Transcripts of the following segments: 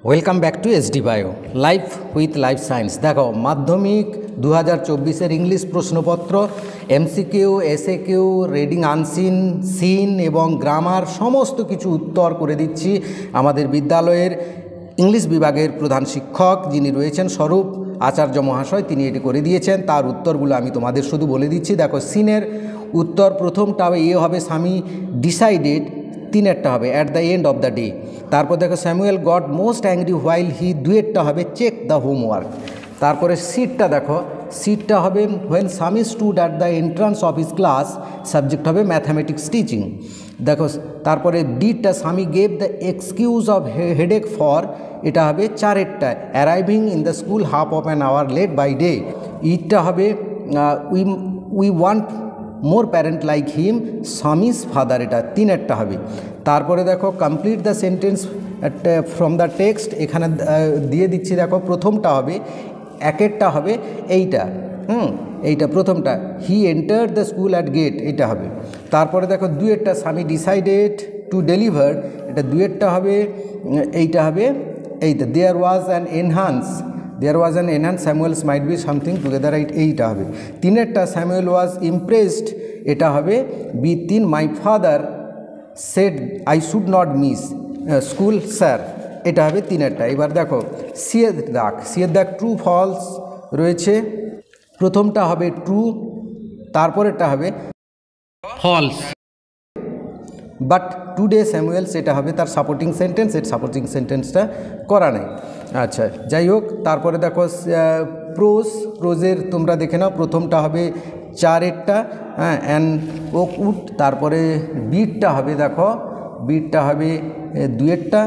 Welcome back to SD bio life with life science. দেখো, মাধ্যমিক 2024-এর ইংলিশ প্রশ্নপত্র, MCQ, SAQ, reading unseen, seen এবং গ্রামার সমস্ত কিছু উত্তর করে দিচ্ছি। আমাদের বিদ্যালয়ের ইংলিশ বিভাগের প্রধান শিক্ষক যিনি রয়েছেন স্বরূপ আচার্য মহাশয়, তিনি এটি করে দিয়েছেন। তার উত্তরগুলো আমি তোমাদের শুধু বলে দিচ্ছি। দেখো, সিনের উত্তর প্রথমটা হবে স্বামী ডিসাইডেড, তিনেরটা হবে at the end of the day. তারপর দেখো, Samuel got most angry while he, দুয়েরটা হবে চেক দ্য হোমওয়ার্ক। তারপরে সিটটা দেখো, সিটটা হবে when Swami stood at the entrance of his class, subject হবে ম্যাথামেটিক্স টিচিং। দেখো, তারপরে ডিটটা Swami gave the excuse of headache for, এটা হবে চারেরটা arriving in the school half of an hour late by day. ইটটা হবে we want more parent like him, Swami's father, এটা তিনেরটা হবে। তারপরে দেখো, complete the sentence from the text, এখানে দিয়ে দিচ্ছি। দেখো, প্রথমটা হবে একেরটা হবে এইটা, এইটা প্রথমটা he enter the school at gate, এটা হবে। তারপরে দেখো, দুয়েরটা স্বামী ডিসাইডেড টু ডেলিভার, এটা দুয়েরটা হবে, এইটা হবে এইটা there was an enhance, there was an enhance Samuel's might be something together, এইটা হবে। তিনেরটা স্যামুয়েল ওয়াজ ইমপ্রেসড, এটা হবে তিন my father said I should not miss school sir, এটা হবে তিনেরটা। এবার দেখো, সিয়ের দাগ ট্রু ফলস রয়েছে, প্রথমটা হবে ট্রু, তারপরেরটা হবে ফলস। বাট টুডে স্যামুয়েলস, এটা হবে তার সাপোর্টিং সেন্টেন্স, এর সাপোর্টিং সেন্টেন্সটা করা নেই। আচ্ছা, যাই হোক। তারপরে দেখো, প্রোজের তোমরা দেখে নাও, প্রথমটা হবে চারেরটা, অ্যান্ড ওক উড, তারপরে বিটটা হবে, দেখো বিটটা হবে দুয়েরটা,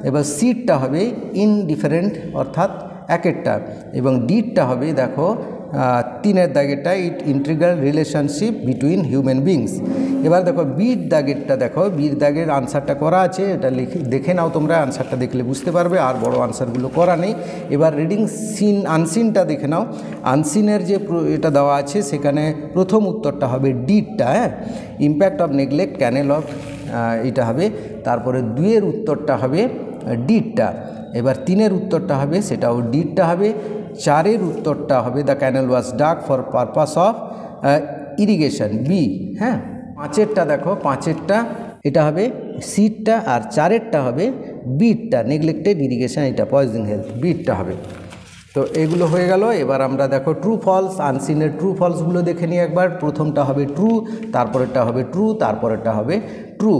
এবার সিটটা হবে ইনডিফারেন্ট অর্থাৎ একেরটা, এবং ডিটটা হবে দেখো তিনের দাগেরটা it integral relationship between human beings. এবার দেখো, বিট দাগেরটা, দেখো বিট দাগের আনসারটা করা আছে, এটা দেখে নাও তোমরা, আনসারটা দেখলে বুঝতে পারবে, আর বড় আনসারগুলো করা নেই। এবার রিডিং সিন আনসিনটা দেখে নাও, আনসিনের যে এটা দেওয়া আছে সেখানে প্রথম উত্তরটা হবে ডিটটা, impact of neglect canal of, এটা হবে। তারপরে দুইয়ের উত্তরটা হবে ডিটটা, এবার তিনের উত্তরটা হবে সেটাও ডিটটা হবে। চারের উত্তরটা হবে the canal was dug for purpose of irrigation, B. পাঁচেরটা দেখো, পাঁচেরটা এটা হবে সিটটা, আর চারেরটা হবে বিটটা নেগলেক্টেড ইরিগেশন, এটা পয়জন হেলথ, বিটটা হবে। তো এগুলো হয়ে গেল। এবার আমরা দেখো ট্রু ফলস, আনসিনের ট্রু ফলসগুলো দেখে নিই একবার। প্রথমটা হবে ট্রু, তারপরেরটা হবে ট্রু, তারপরেরটা হবে ট্রু,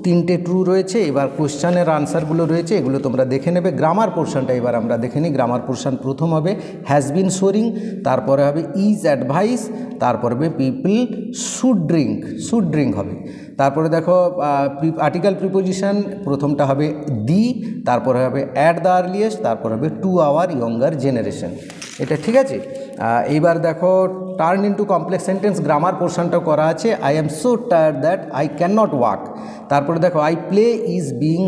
তিনটে ট্রু রয়েছে। এবার কোশ্চানের আনসারগুলো রয়েছে, এগুলো তোমরা দেখে নেবে। গ্রামার পোর্শনটা এবার আমরা দেখে নিই। গ্রামার পোর্শন প্রথম হবে হ্যাজ বিন সোরিং, তারপরে হবে ইজ অ্যাডভাইস, তারপরে হবে পিপল শুড ড্রিঙ্ক হবে। তারপরে দেখো, আর্টিকেল প্রিপোজিশন, প্রথমটা হবে দি, তারপরে হবে অ্যাট দ্য আর্লিয়েস্ট, তারপর হবে টু আওয়ার ইয়ঙ্গার জেনারেশন, এটা ঠিক আছে। এইবার দেখো, turn into complex sentence, grammar পোর্শনটাও করা আছে। I am so tired that I can not walk, তারপরে দেখো a play is being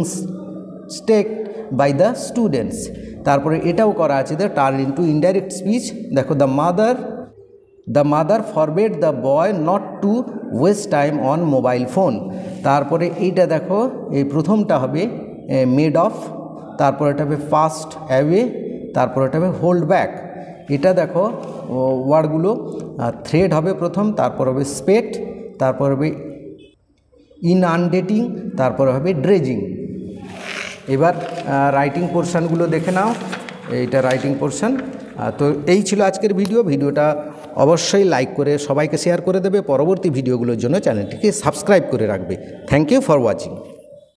staged by the students, তারপরে এটাও করা আছে টার্ন ইন্টু ইনডাইরেক্ট স্পিচ। দেখো, the mother forbade the boy not to waste time on mobile phone, তারপরে এইটা দেখো, এই প্রথমটা হবে মেড অফ, তারপর এটা হবে ফাস্ট অ্যাওয়ে, তারপর এটা হবে হোল্ড ব্যাক। এটা দেখো ওয়ার্ডগুলো, থ্রেড হবে প্রথম, তারপর হবে স্পেট, তারপর হবে ইনআন্ডেটিং, তারপর হবে ড্রেজিং। এবার রাইটিং পোর্শনগুলো দেখে নাও, এইটা রাইটিং পোর্শন। তো এই ছিল আজকের ভিডিওটা অবশ্যই লাইক করে সবাইকে শেয়ার করে দেবে। পরবর্তী ভিডিওগুলোর জন্য চ্যানেলটিকে সাবস্ক্রাইব করে রাখবে। Thank you for watching.